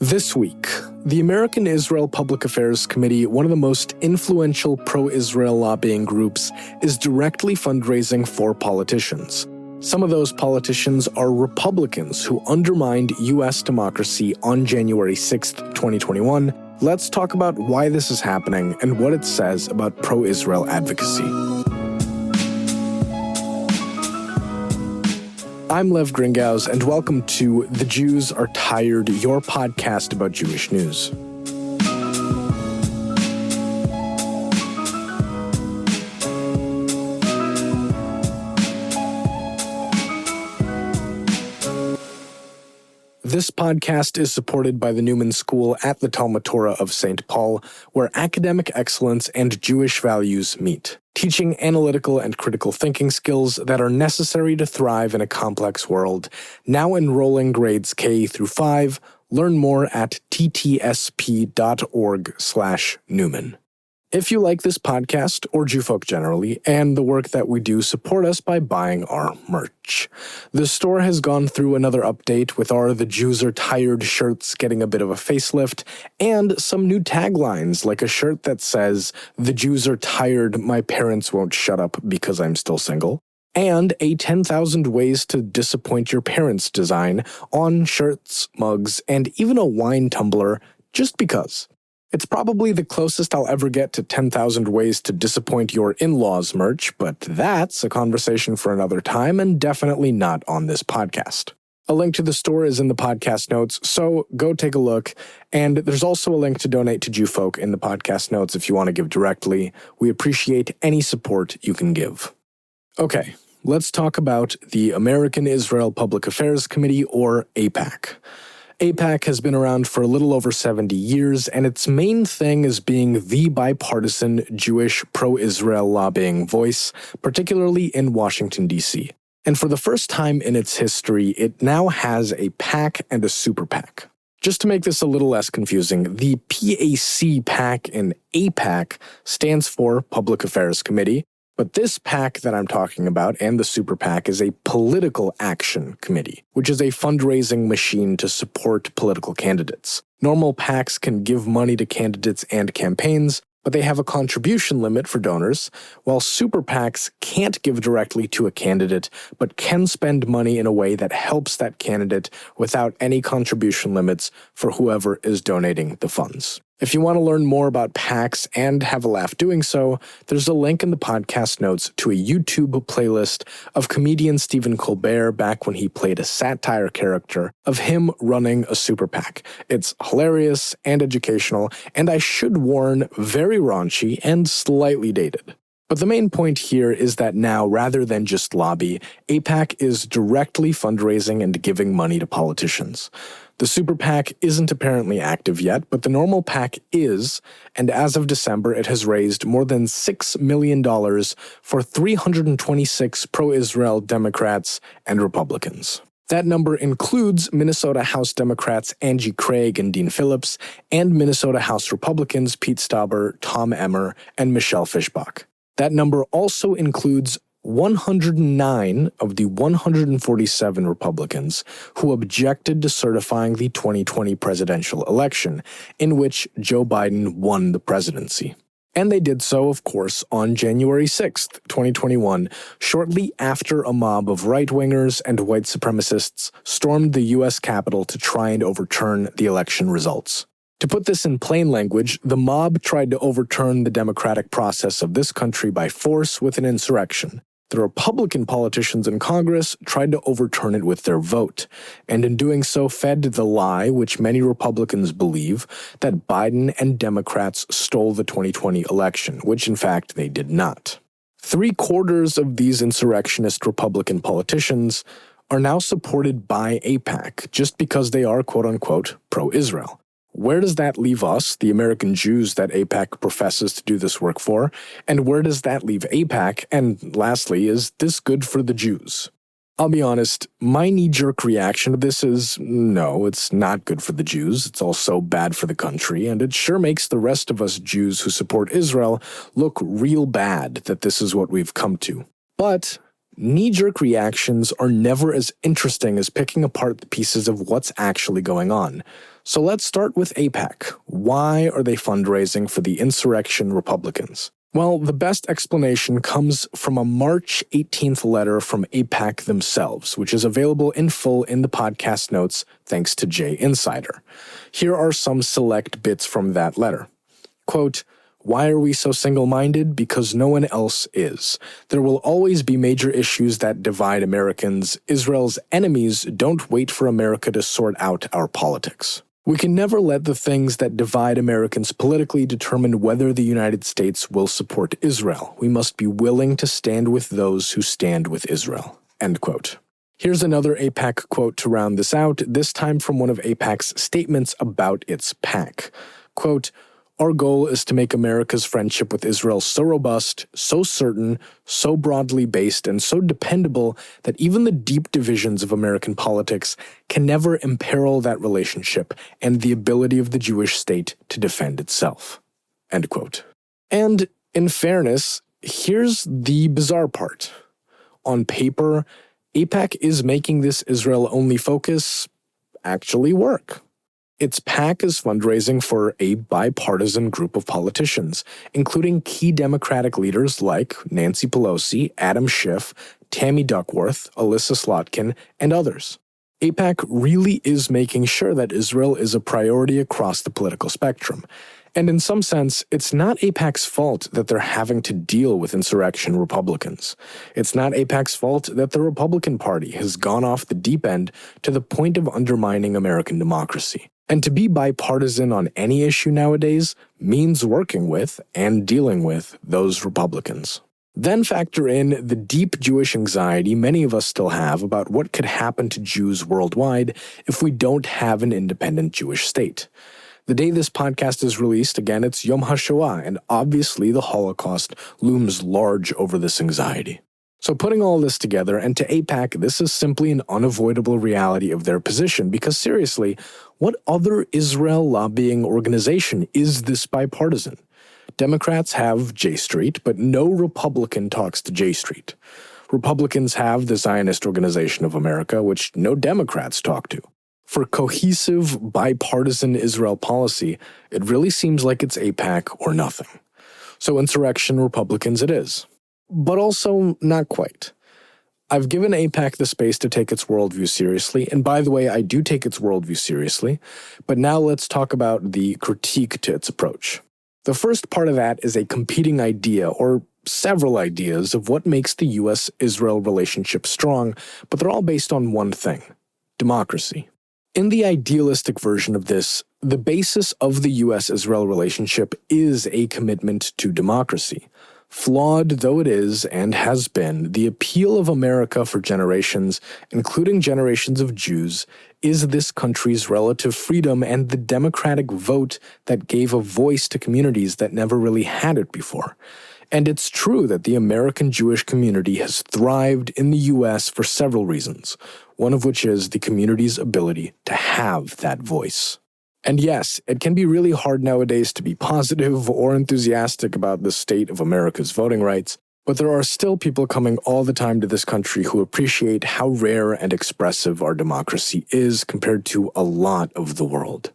This week, the American Israel Public Affairs Committee, one of the most influential pro-Israel lobbying groups, is directly fundraising for politicians. Some of those politicians are Republicans who undermined U.S. democracy on January 6th, 2021. Let's talk about why this is happening and what it says about pro-Israel advocacy. I'm Lev Gringaus, and welcome to The Jews Are Tired, your podcast about Jewish news. This podcast is supported by the Newman School at the Talmud Torah of St. Paul, where academic excellence and Jewish values meet, teaching analytical and critical thinking skills that are necessary to thrive in a complex world. Now enrolling grades K through 5. Learn more at ttsp.org/Newman. If you like this podcast, or Jewfolk generally, and the work that we do, support us by buying our merch. The store has gone through another update with our The Jews Are Tired shirts getting a bit of a facelift, and some new taglines like a shirt that says, "The Jews are tired, my parents won't shut up because I'm still single," and a 10,000 Ways to Disappoint Your Parents design on shirts, mugs, and even a wine tumbler, just because. It's probably the closest I'll ever get to 10,000 Ways to Disappoint Your In-Laws merch, but that's a conversation for another time and definitely not on this podcast. A link to the store is in the podcast notes, so go take a look. And there's also a link to donate to Jewfolk in the podcast notes if you want to give directly. We appreciate any support you can give. Okay, let's talk about the American Israel Public Affairs Committee, or Aipac. Aipac has been around for a little over 70 years, and its main thing is being the bipartisan Jewish pro-Israel lobbying voice, particularly in Washington, D.C. And for the first time in its history, it now has a PAC and a super PAC. Just to make this a little less confusing, the PAC in Aipac stands for Public Affairs Committee, but this PAC that I'm talking about, and the Super PAC, is a Political Action Committee, which is a fundraising machine to support political candidates. Normal PACs can give money to candidates and campaigns, but they have a contribution limit for donors, while Super PACs can't give directly to a candidate, but can spend money in a way that helps that candidate without any contribution limits for whoever is donating the funds. If you want to learn more about PACs and have a laugh doing so, there's a link in the podcast notes to a YouTube playlist of comedian Stephen Colbert back when he played a satire character of him running a super PAC. It's hilarious and educational, and I should warn, very raunchy and slightly dated. But the main point here is that now, rather than just lobby, Aipac is directly fundraising and giving money to politicians. The Super PAC isn't apparently active yet, but the normal PAC is, and as of December, it has raised more than $6 million for 326 pro-Israel Democrats and Republicans. That number includes Minnesota House Democrats Angie Craig and Dean Phillips, and Minnesota House Republicans Pete Stauber, Tom Emmer, and Michelle Fischbach. That number also includes 109 of the 147 Republicans who objected to certifying the 2020 presidential election, in which Joe Biden won the presidency. And they did so, of course, on January 6th, 2021, shortly after a mob of right-wingers and white supremacists stormed the U.S. Capitol to try and overturn the election results. To put this in plain language, the mob tried to overturn the democratic process of this country by force with an insurrection. The Republican politicians in Congress tried to overturn it with their vote, and in doing so fed the lie, which many Republicans believe, that Biden and Democrats stole the 2020 election, which in fact they did not. 3/4 of these insurrectionist Republican politicians are now supported by Aipac just because they are quote-unquote pro-Israel. Where does that leave us, the American Jews that Aipac professes to do this work for? And where does that leave Aipac? And lastly, is this good for the Jews? I'll be honest, my knee-jerk reaction to this is, no, it's not good for the Jews. It's also bad for the country, and it sure makes the rest of us Jews who support Israel look real bad that this is what we've come to. But Knee-jerk reactions are never as interesting as picking apart the pieces of what's actually going on. So let's start with Aipac. Why are they fundraising for the Insurrection Republicans? Well, the best explanation comes from a March 18th letter from Aipac themselves, which is available in full in the podcast notes thanks to J Insider. Here are some select bits from that letter. Quote, "Why are we so single-minded? Because no one else is. There will always be major issues that divide Americans. Israel's enemies don't wait for America to sort out our politics. We can never let the things that divide Americans politically determine whether the United States will support Israel. We must be willing to stand with those who stand with Israel." End quote. Here's another Aipac quote to round this out, this time from one of Aipac's statements about its PAC. Quote, "Our goal is to make America's friendship with Israel so robust, so certain, so broadly based, and so dependable that even the deep divisions of American politics can never imperil that relationship and the ability of the Jewish state to defend itself." End quote. And in fairness, here's the bizarre part. On paper, Aipac is making this Israel-only focus actually work. Its PAC is fundraising for a bipartisan group of politicians, including key Democratic leaders like Nancy Pelosi, Adam Schiff, Tammy Duckworth, Alyssa Slotkin, and others. Aipac really is making sure that Israel is a priority across the political spectrum. And in some sense, it's not Aipac's fault that they're having to deal with insurrection Republicans. It's not Aipac's fault that the Republican Party has gone off the deep end to the point of undermining American democracy. And to be bipartisan on any issue nowadays means working with and dealing with those Republicans. Then factor in the deep Jewish anxiety many of us still have about what could happen to Jews worldwide if we don't have an independent Jewish state. The day this podcast is released, again, it's Yom HaShoah, and obviously the Holocaust looms large over this anxiety. So putting all this together, and to Aipac, this is simply an unavoidable reality of their position, because seriously, what other Israel lobbying organization is this bipartisan? Democrats have J Street, but no Republican talks to J Street. Republicans have the Zionist Organization of America, which no Democrats talk to. For cohesive, bipartisan Israel policy, it really seems like it's Aipac or nothing. So insurrection Republicans it is. But also not quite. I've given Aipac the space to take its worldview seriously, and by the way, I do take its worldview seriously, but now let's talk about the critique to its approach. The first part of that is a competing idea, or several ideas, of what makes the U.S.-Israel relationship strong, but they're all based on one thing: democracy. In the idealistic version of this, the basis of the U.S.-Israel relationship is a commitment to democracy. Flawed though it is and has been, the appeal of America for generations, including generations of Jews, is this country's relative freedom and the democratic vote that gave a voice to communities that never really had it before. And it's true that the American Jewish community has thrived in the U.S. for several reasons, one of which is the community's ability to have that voice. And yes, it can be really hard nowadays to be positive or enthusiastic about the state of America's voting rights, but there are still people coming all the time to this country who appreciate how rare and expressive our democracy is compared to a lot of the world.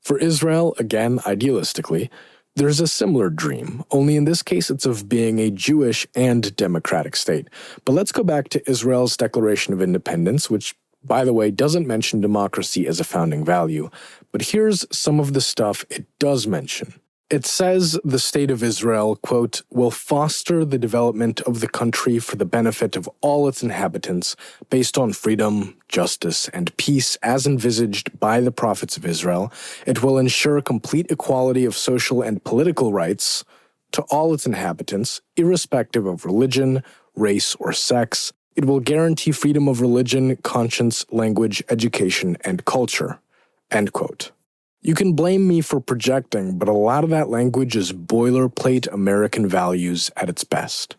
For Israel, again, idealistically, there's a similar dream, only in this case it's of being a Jewish and democratic state. But let's go back to Israel's Declaration of Independence, which, by the way, doesn't mention democracy as a founding value. But here's some of the stuff it does mention. It says the state of Israel, quote, will foster the development of the country for the benefit of all its inhabitants based on freedom, justice, and peace as envisaged by the prophets of Israel. It will ensure complete equality of social and political rights to all its inhabitants, irrespective of religion, race, or sex. It will guarantee freedom of religion, conscience, language, education, and culture. End quote. You can blame me for projecting, but a lot of that language is boilerplate American values at its best.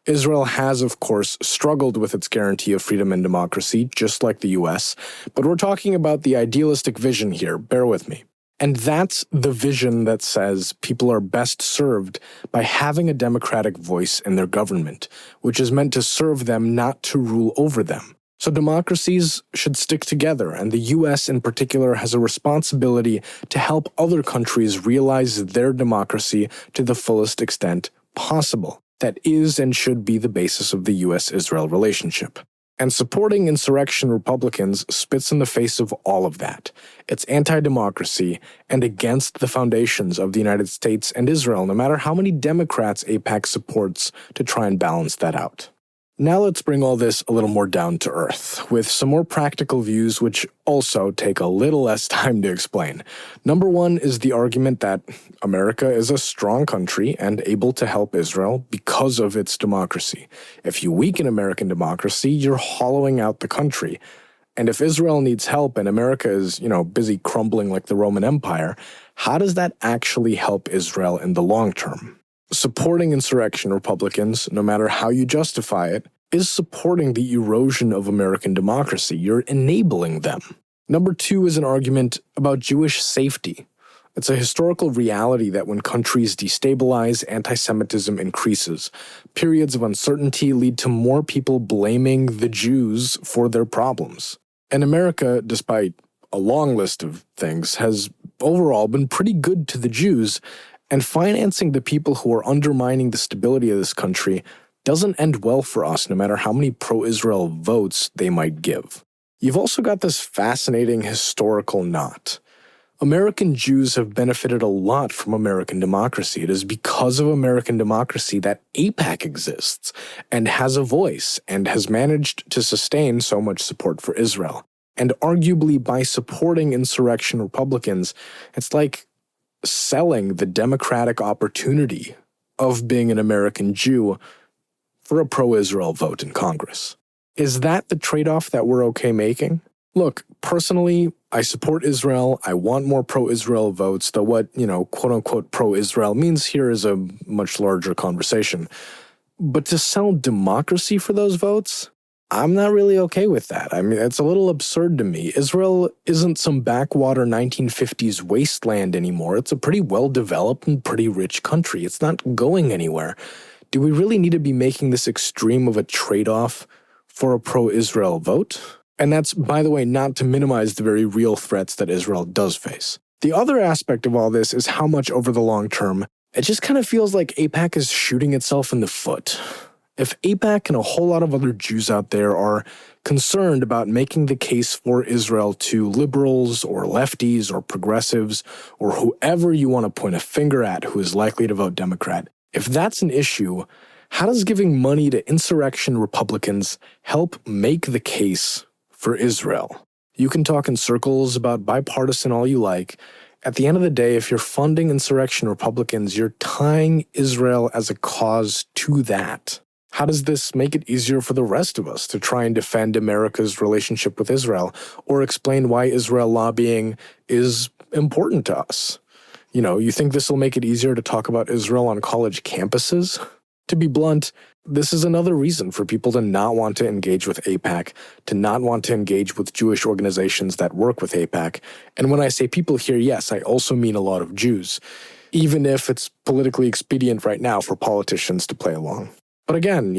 Israel has, of course, struggled with its guarantee of freedom and democracy, just like the US, but we're talking about the idealistic vision here, bear with me. And that's the vision that says people are best served by having a democratic voice in their government, which is meant to serve them, not to rule over them. So democracies should stick together, and the US in particular has a responsibility to help other countries realize their democracy to the fullest extent possible. That is and should be the basis of the US-Israel relationship. And supporting insurrection Republicans spits in the face of all of that. It's anti-democracy and against the foundations of the United States and Israel, no matter how many Democrats Aipac supports to try and balance that out. Now let's bring all this a little more down to earth, with some more practical views which also take a little less time to explain. Number one is the argument that America is a strong country and able to help Israel because of its democracy. If you weaken American democracy, you're hollowing out the country. And if Israel needs help and America is, busy crumbling like the Roman Empire, how does that actually help Israel in the long term? Supporting insurrection Republicans, no matter how you justify it, is supporting the erosion of American democracy. You're enabling them. Number two is an argument about Jewish safety. It's a historical reality that when countries destabilize, anti-Semitism increases. Periods of uncertainty lead to more people blaming the Jews for their problems. And America, despite a long list of things, has overall been pretty good to the Jews, and financing the people who are undermining the stability of this country doesn't end well for us, no matter how many pro-Israel votes they might give. You've also got this fascinating historical knot. American Jews have benefited a lot from American democracy. It is because of American democracy that Aipac exists and has a voice and has managed to sustain so much support for Israel. And arguably by supporting insurrection Republicans, it's like selling the democratic opportunity of being an American Jew for a pro-Israel vote in Congress. Is that the trade-off that we're okay making? Look, personally, I support Israel. I want more pro-Israel votes, though what, quote-unquote pro-Israel means here is a much larger conversation. But to sell democracy for those votes? I'm not really okay with that. I mean, it's a little absurd to me. Israel isn't some backwater 1950s wasteland anymore. It's a pretty well-developed and pretty rich country. It's not going anywhere. Do we really need to be making this extreme of a trade-off for a pro-Israel vote? And that's, by the way, not to minimize the very real threats that Israel does face. The other aspect of all this is how much over the long term, it just kind of feels like Aipac is shooting itself in the foot. If Aipac and a whole lot of other Jews out there are concerned about making the case for Israel to liberals or lefties or progressives or whoever you want to point a finger at who is likely to vote Democrat, if that's an issue, how does giving money to insurrection Republicans help make the case for Israel? You can talk in circles about bipartisan all you like. At the end of the day, if you're funding insurrection Republicans, you're tying Israel as a cause to that. How does this make it easier for the rest of us to try and defend America's relationship with Israel or explain why Israel lobbying is important to us? You think this will make it easier to talk about Israel on college campuses? To be blunt, this is another reason for people to not want to engage with Aipac, to not want to engage with Jewish organizations that work with Aipac. And when I say people here, yes, I also mean a lot of Jews, even if it's politically expedient right now for politicians to play along. But again,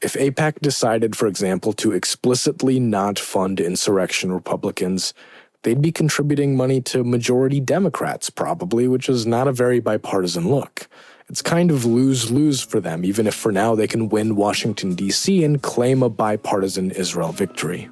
if Aipac decided, for example, to explicitly not fund insurrection Republicans, they'd be contributing money to majority Democrats, probably, which is not a very bipartisan look. It's kind of lose-lose for them, even if for now they can win Washington, D.C. and claim a bipartisan Israel victory.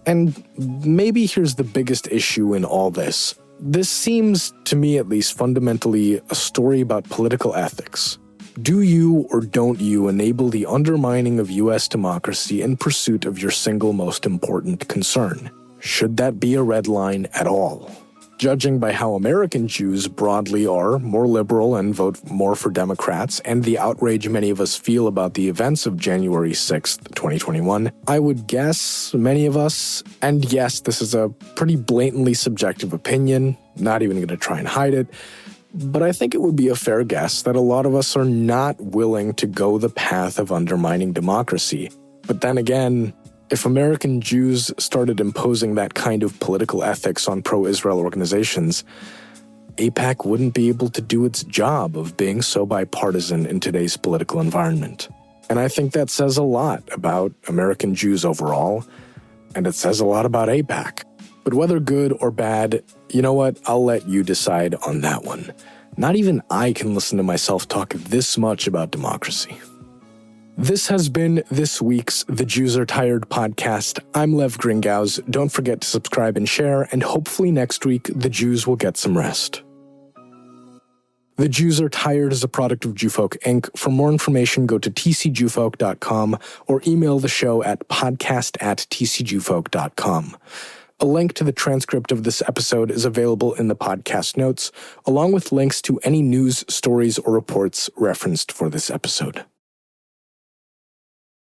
And maybe here's the biggest issue in all this. This seems, to me at least, fundamentally a story about political ethics. Do you or don't you enable the undermining of U.S. democracy in pursuit of your single most important concern? Should that be a red line at all? Judging by how American Jews broadly are more liberal and vote more for Democrats, and the outrage many of us feel about the events of January 6th, 2021, I would guess many of us, and yes, this is a pretty blatantly subjective opinion, not even going to try and hide it, but I think it would be a fair guess that a lot of us are not willing to go the path of undermining democracy. But then again, if American Jews started imposing that kind of political ethics on pro-Israel organizations, Aipac wouldn't be able to do its job of being so bipartisan in today's political environment. And I think that says a lot about American Jews overall, and it says a lot about Aipac. But whether good or bad, you know what? I'll let you decide on that one. Not even I can listen to myself talk this much about democracy. This has been this week's The Jews Are Tired podcast. I'm Lev Gringauz. Don't forget to subscribe and share, and hopefully next week the Jews will get some rest. The Jews Are Tired is a product of Jewfolk Inc. For more information, go to tcjewfolk.com or email the show at podcast@tcjewfolk.com. A link to the transcript of this episode is available in the podcast notes, along with links to any news, stories, or reports referenced for this episode.